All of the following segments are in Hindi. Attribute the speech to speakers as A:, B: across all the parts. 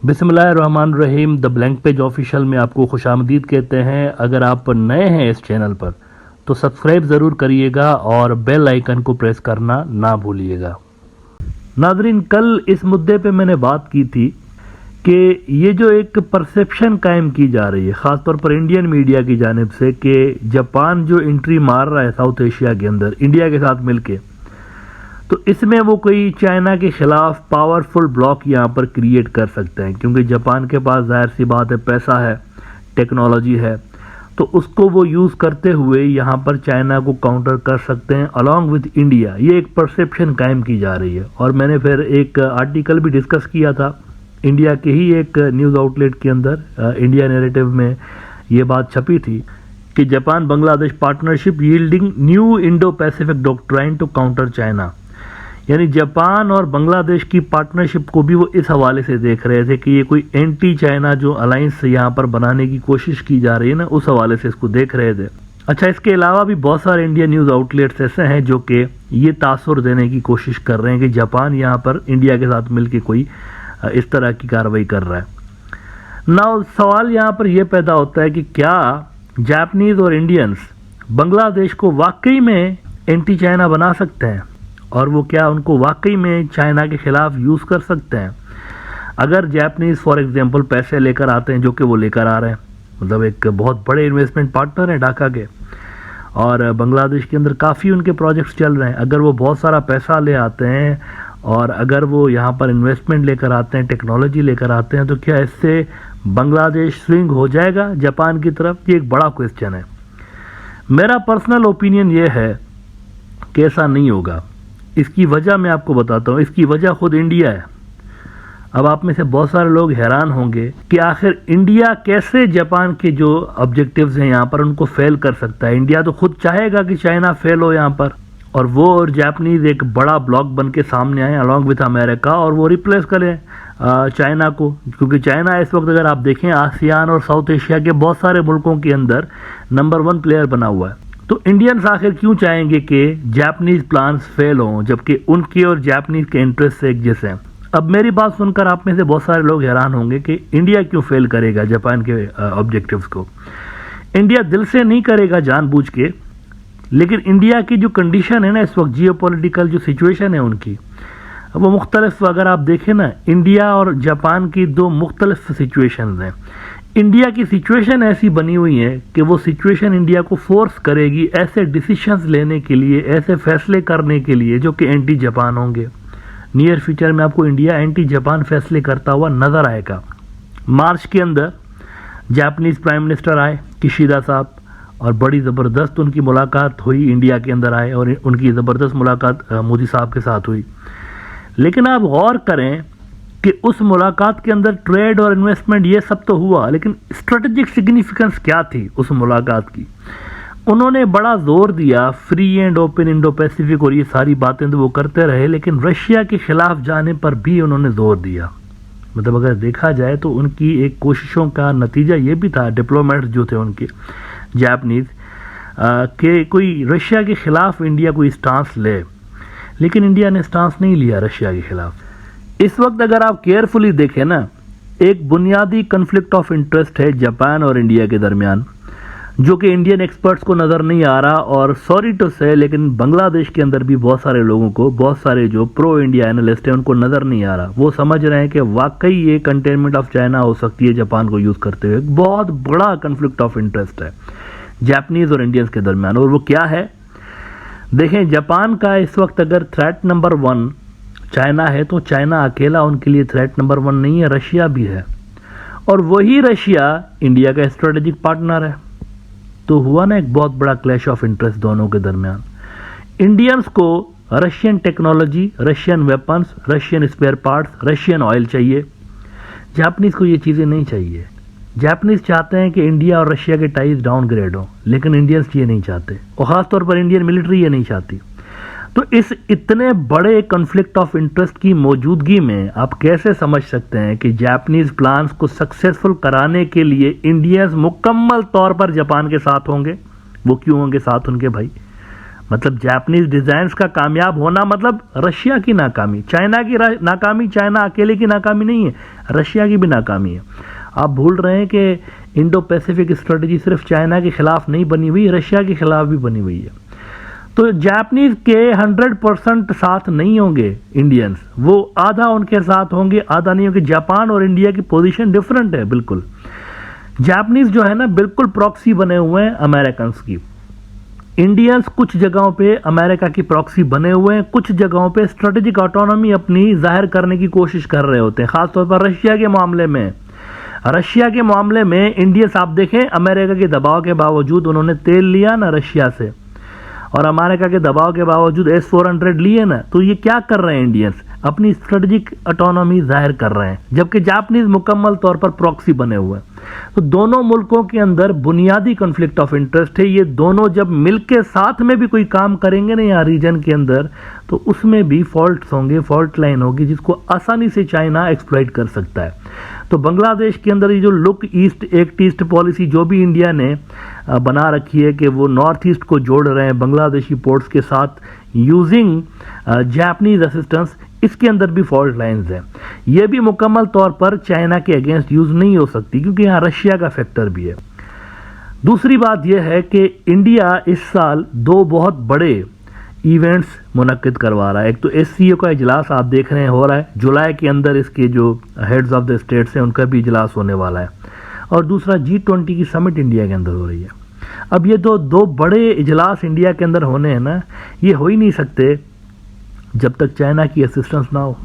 A: बिस्मिल्लाहिर्रहमानिर्रहीम। द ब्लैंक पेज ऑफिशियल में आपको खुशामदीद कहते हैं। अगर आप नए हैं इस चैनल पर तो सब्सक्राइब ज़रूर करिएगा और बेल आइकन को प्रेस करना ना भूलिएगा। नाजरीन, कल इस मुद्दे पे मैंने बात की थी कि ये जो एक परसेप्शन कायम की जा रही है ख़ासतौर पर इंडियन मीडिया की जानिब से कि जापान जो एंट्री मार रहा है साउथ एशिया के अंदर इंडिया के साथ मिलके, तो इसमें वो कोई चाइना के खिलाफ पावरफुल ब्लॉक यहाँ पर क्रिएट कर सकते हैं, क्योंकि जापान के पास जाहिर सी बात है पैसा है, टेक्नोलॉजी है, तो उसको वो यूज़ करते हुए यहाँ पर चाइना को काउंटर कर सकते हैं अलॉन्ग विद इंडिया। ये एक परसेप्शन कायम की जा रही है। और मैंने फिर एक आर्टिकल भी डिस्कस किया था इंडिया के ही एक न्यूज़ आउटलेट के अंदर, इंडिया नैरेटिव में ये बात छपी थी कि Japan Bangladesh partnership yielding new Indo Pacific doctrine to counter China. यानी जापान और बांग्लादेश की पार्टनरशिप को भी वो इस हवाले से देख रहे थे कि ये कोई एंटी चाइना जो अलायंस यहाँ पर बनाने की कोशिश की जा रही है ना, उस हवाले से इसको देख रहे थे। अच्छा, इसके अलावा भी बहुत सारे इंडियन न्यूज़ आउटलेट्स ऐसे हैं जो कि ये तासुर देने की कोशिश कर रहे हैं कि जापान यहाँ पर इंडिया के साथ मिलकर कोई इस तरह की कार्रवाई कर रहा है ना। सवाल यहाँ पर यह पैदा होता है कि क्या जापानीज और इंडियंस बांग्लादेश को वाकई में एंटी चाइना बना सकते हैं, और वो क्या उनको वाकई में चाइना के खिलाफ यूज़ कर सकते हैं। अगर जापानीज फॉर एग्जांपल पैसे लेकर आते हैं, जो कि वो लेकर आ रहे हैं, मतलब एक बहुत बड़े इन्वेस्टमेंट पार्टनर हैं ढाका के, और बांग्लादेश के अंदर काफ़ी उनके प्रोजेक्ट्स चल रहे हैं। अगर वो बहुत सारा पैसा ले आते हैं और अगर वो यहाँ पर इन्वेस्टमेंट लेकर आते हैं, टेक्नोलॉजी लेकर आते हैं, तो क्या इससे बांग्लादेश स्विंग हो जाएगा जापान की तरफ? ये एक बड़ा क्वेश्चन है। मेरा पर्सनल ओपिनियन ये है कि ऐसा नहीं होगा। इसकी वजह मैं आपको बताता हूँ। इसकी वजह खुद इंडिया है। अब आप में से बहुत सारे लोग हैरान होंगे कि आखिर इंडिया कैसे जापान के जो ऑब्जेक्टिव्स हैं यहाँ पर उनको फेल कर सकता है। इंडिया तो खुद चाहेगा कि चाइना फेल हो यहाँ पर, और वो और जापानीज एक बड़ा ब्लॉक बन के सामने आए अलॉन्ग विथ अमेरिका, और वो रिप्लेस करें चाइना को। क्योंकि चाइना इस वक्त अगर आप देखें आसियान और साउथ एशिया के बहुत सारे मुल्कों के अंदर नंबर 1 प्लेयर बना हुआ है। तो इंडियंस आखिर क्यों चाहेंगे कि जापानीज प्लान्स फेल हों, जबकि उनके और जापानीज के इंटरेस्ट एक जैसे हैं। अब मेरी बात सुनकर आप में से बहुत सारे लोग हैरान होंगे कि इंडिया क्यों फेल करेगा जापान के ऑब्जेक्टिव्स को। इंडिया दिल से नहीं करेगा जानबूझ के, लेकिन इंडिया की जो कंडीशन है ना इस वक्त, जियोपॉलिटिकल जो सिचुएशन है उनकी, वो मुख्तलिफ, अगर आप देखें ना, इंडिया और जापान की दो मुख्तलिफ सिचुएशन हैं। इंडिया की सिचुएशन ऐसी बनी हुई है कि वो सिचुएशन इंडिया को फोर्स करेगी ऐसे डिसीशंस लेने के लिए, ऐसे फैसले करने के लिए जो कि एंटी जापान होंगे। नियर फ्यूचर में आपको इंडिया एंटी जापान फैसले करता हुआ नजर आएगा। मार्च के अंदर जापानीज प्राइम मिनिस्टर आए किशिदा साहब, और बड़ी ज़बरदस्त उनकी मुलाकात हुई, इंडिया के अंदर आए और उनकी ज़बरदस्त मुलाकात मोदी साहब के साथ हुई। लेकिन आप गौर करें कि उस मुलाकात के अंदर ट्रेड और इन्वेस्टमेंट ये सब तो हुआ, लेकिन स्ट्रेटेजिक सिग्निफिकेंस क्या थी उस मुलाकात की? उन्होंने बड़ा जोर दिया free and open Indo Pacific, और ये सारी बातें तो वो करते रहे, लेकिन रशिया के खिलाफ जाने पर भी उन्होंने जोर दिया। मतलब अगर देखा जाए तो उनकी एक कोशिशों का नतीजा ये भी था, डिप्लोमेट्स जो थे उनके जापानीज, कि कोई रशिया के खिलाफ इंडिया कोई स्टांस ले, लेकिन इंडिया ने स्टांस नहीं लिया रशिया के खिलाफ। इस वक्त अगर आप केयरफुली देखें ना, एक बुनियादी कन्फ्लिक्ट ऑफ इंटरेस्ट है जापान और इंडिया के दरमियान, जो कि इंडियन एक्सपर्ट्स को नज़र नहीं आ रहा। और सॉरी टू से, लेकिन बांग्लादेश के अंदर भी बहुत सारे लोगों को, बहुत सारे जो प्रो इंडिया एनालिस्ट हैं, उनको नज़र नहीं आ रहा। वो समझ रहे हैं कि वाकई ये कंटेनमेंट ऑफ चाइना हो सकती है जापान को यूज़ करते हुए। बहुत बड़ा कन्फ्लिक्ट ऑफ इंटरेस्ट है जापानीज और इंडियंस के दरमियान, और वो क्या है देखें। जापान का इस वक्त अगर थ्रेट नंबर 1 चाइना है, तो चाइना अकेला उनके लिए थ्रेट नंबर 1 नहीं है, रशिया भी है, और वही रशिया इंडिया का स्ट्रेटेजिक पार्टनर है। तो हुआ ना एक बहुत बड़ा क्लैश ऑफ इंटरेस्ट दोनों के दरमियान। इंडियंस को Russian technology, Russian weapons, Russian spare parts, Russian oil चाहिए। जापानीज को ये चीज़ें नहीं चाहिए। जापानीज चाहते हैं कि इंडिया और रशिया के टाइज डाउनग्रेड हो, लेकिन इंडियंस ये नहीं चाहते, और ख़ासतौर पर इंडियन मिलिट्री ये नहीं चाहती। तो इस इतने बड़े कॉन्फ्लिक्ट ऑफ इंटरेस्ट की मौजूदगी में आप कैसे समझ सकते हैं कि जापानीज प्लान्स को सक्सेसफुल कराने के लिए इंडियंस मुकम्मल तौर पर जापान के साथ होंगे? वो क्यों होंगे साथ उनके भाई? मतलब जापानीज डिजाइन्स का कामयाब होना मतलब रशिया की नाकामी, चाइना की नाकामी, चाइना अकेले की नाकामी नहीं है, रशिया की भी नाकामी है। आप भूल रहे हैं कि इंडो पैसिफिक स्ट्रेटजी सिर्फ चाइना के खिलाफ नहीं बनी हुई, रशिया के खिलाफ भी बनी हुई है। तो जापानीज के 100% साथ नहीं होंगे इंडियंस, वो आधा उनके साथ होंगे, आधा नहीं होंगे। जापान और इंडिया की पोजीशन डिफरेंट है बिल्कुल। जापानीज जो है ना बिल्कुल प्रॉक्सी बने हुए हैं अमेरिकन की। इंडियंस कुछ जगहों पे अमेरिका की प्रॉक्सी बने हुए हैं, कुछ जगहों पे स्ट्रेटेजिक ऑटोनॉमी अपनी जाहिर करने की कोशिश कर रहे होते हैं, खासतौर पर रशिया के मामले में। रशिया के मामले में इंडियंस आप देखें, अमेरिका के दबाव के बावजूद उन्होंने तेल लिया ना रशिया से, और अमेरिका के दबाव के बावजूद S-400 लिए ना, तो ये क्या कर रहे हैं इंडियंस, अपनी स्ट्रेटेजिक ऑटोनॉमी जाहिर कर रहे हैं, जबकि जापानीज मुकम्मल तौर पर प्रॉक्सी बने हुए हैं। तो दोनों मुल्कों के अंदर बुनियादी कॉन्फ्लिक्ट ऑफ इंटरेस्ट है। ये दोनों जब मिलकर साथ में भी कोई काम करेंगे ना यहाँ रीजन के अंदर, तो उसमें भी फॉल्ट्स होंगे, फॉल्ट लाइन होगी जिसको आसानी से चाइना एक्सप्लॉइट कर सकता है। तो बांग्लादेश के अंदर ये जो look east act east policy जो भी इंडिया ने बना रखी है कि वो नॉर्थ ईस्ट को जोड़ रहे हैं बांग्लादेशी पोर्ट्स के साथ यूजिंग जापानीज असिस्टेंस, इसके अंदर भी फॉल्ट लाइंस हैं। ये भी मुकम्मल तौर पर चाइना के अगेंस्ट यूज नहीं हो सकती क्योंकि यहाँ रशिया का फैक्टर भी है। दूसरी बात यह है कि इंडिया इस साल दो बहुत बड़े इवेंट्स मुनक्किद करवा रहा है। एक तो SCO का इजलास आप देख रहे हैं हो रहा है, जुलाई के अंदर इसके जो हेड्स ऑफ द स्टेट्स हैं उनका भी इजलास होने वाला है, और दूसरा G20 की समिट इंडिया के अंदर हो रही है। अब ये दो बड़े इजलास इंडिया के अंदर होने हैं ना, ये हो ही नहीं सकते जब तक चाइना की असिस्टेंस ना हो।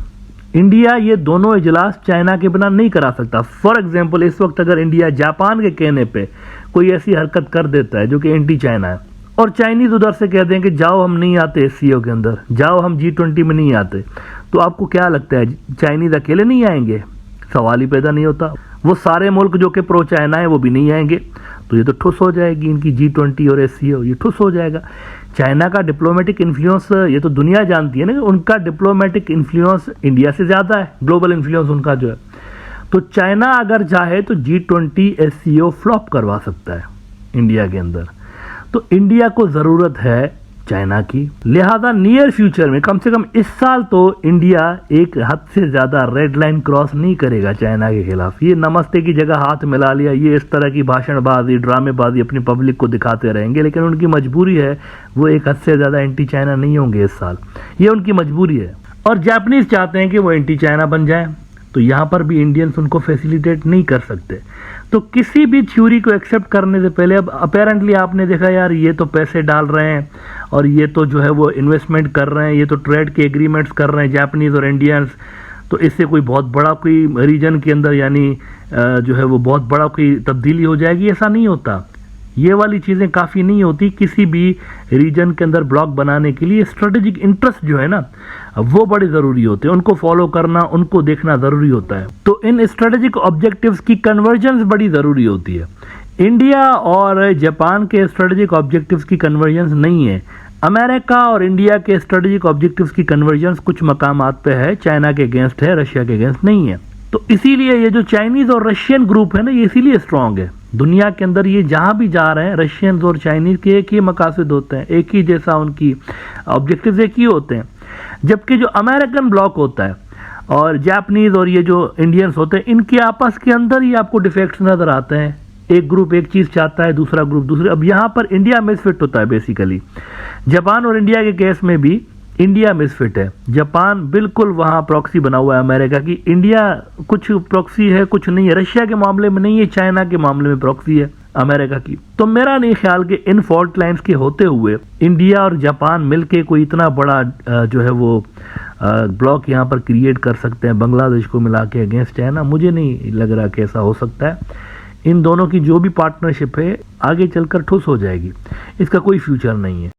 A: इंडिया ये दोनों इजलास चाइना के बिना नहीं करा सकता। फॉर एग्जांपल इस वक्त अगर इंडिया जापान के कहने पे कोई ऐसी हरकत कर देता है जो कि एंटी चाइना है, और चाइनीज उधर से कह दें कि जाओ हम नहीं आते SCO के अंदर, जाओ हम G20 में नहीं आते, तो आपको क्या लगता है चाइनीज अकेले नहीं आएंगे? सवाल ही पैदा नहीं होता। वो सारे मुल्क जो कि प्रो चाइना है वो भी नहीं आएंगे, तो ये तो ठुस हो जाएगी इनकी G20 और SCO, ये ठुस हो जाएगा। चाइना का डिप्लोमेटिक इन्फ्लुएंस ये तो दुनिया जानती है ना, उनका डिप्लोमेटिक इन्फ्लुएंस इंडिया से ज़्यादा है, ग्लोबल इन्फ्लुएंस उनका जो है। तो चाइना अगर चाहे तो G20 SCO फ्लॉप करवा सकता है इंडिया के अंदर। तो इंडिया को ज़रूरत है चाइना की, लिहाजा नियर फ्यूचर में कम से कम इस साल तो इंडिया एक हद से ज़्यादा रेड लाइन क्रॉस नहीं करेगा चाइना के खिलाफ। ये नमस्ते की जगह हाथ मिला लिया, ये इस तरह की भाषणबाजी ड्रामेबाजी अपनी पब्लिक को दिखाते रहेंगे, लेकिन उनकी मजबूरी है, वो एक हद से ज़्यादा एंटी चाइना नहीं होंगे इस साल, ये उनकी मजबूरी है। और जापानीज चाहते हैं कि वो एंटी चाइना बन जाए, तो यहाँ पर भी इंडियंस उनको फैसिलिटेट नहीं कर सकते। तो किसी भी थ्योरी को एक्सेप्ट करने से पहले, अब अपेरेंटली आपने देखा यार ये तो पैसे डाल रहे हैं और ये तो जो है वो इन्वेस्टमेंट कर रहे हैं, ये तो ट्रेड के एग्रीमेंट्स कर रहे हैं जापानीज और इंडियंस, तो इससे कोई बहुत बड़ा कोई रीजन के अंदर यानी जो है वो बहुत बड़ा कोई तब्दीली हो जाएगी, ऐसा नहीं होता। ये वाली चीज़ें काफ़ी नहीं होती। किसी भी रीजन के अंदर ब्लॉक बनाने के लिए स्ट्रेटेजिक इंटरेस्ट जो है ना वो बड़े ज़रूरी होते हैं, उनको फॉलो करना, उनको देखना ज़रूरी होता है। तो इन स्ट्रेटेजिक ऑब्जेक्टिव्स की कन्वर्जेंस बड़ी ज़रूरी होती है। इंडिया और जापान के स्ट्रेटेजिक ऑब्जेक्टिव्स की कन्वर्जेंस नहीं है। अमेरिका और इंडिया के स्ट्रेटेजिक ऑब्जेक्टिव्स की कन्वर्जेंस कुछ मकामात पे है, चाइना के अगेंस्ट है, रशिया के अगेंस्ट नहीं है। तो इसीलिए ये जो चाइनीज़ और रशियन ग्रुप है ना, ये इसीलिए स्ट्रांग है दुनिया के अंदर। ये जहाँ भी जा रहे हैं रशियंस और चाइनीज़ के एक ही मकासद होते हैं, एक ही जैसा उनकी ऑब्जेक्टिव्स एक ही होते हैं। जबकि जो अमेरिकन ब्लॉक होता है और जापानीज़ और ये जो इंडियंस होते हैं, इनके आपस के अंदर ही आपको डिफेक्ट्स नज़र आते हैं। एक ग्रुप एक चीज़ चाहता है, दूसरा ग्रुप दूसरे। अब यहाँ पर इंडिया मिसफिट होता है बेसिकली। जापान और इंडिया के केस में भी इंडिया मिसफिट है। जापान बिल्कुल वहाँ प्रॉक्सी बना हुआ है अमेरिका की, इंडिया कुछ प्रॉक्सी है कुछ नहीं है, रशिया के मामले में नहीं है, चाइना के मामले में प्रॉक्सी है अमेरिका की। तो मेरा नहीं ख्याल कि इन फॉल्ट लाइन्स के होते हुए इंडिया और जापान मिलके कोई इतना बड़ा जो है वो ब्लॉक यहाँ पर क्रिएट कर सकते हैं बांग्लादेश को मिला के अगेंस्ट चाइना। मुझे नहीं लग रहा कि ऐसा हो सकता है। इन दोनों की जो भी पार्टनरशिप है आगे चलकर ठुस हो जाएगी, इसका कोई फ्यूचर नहीं है।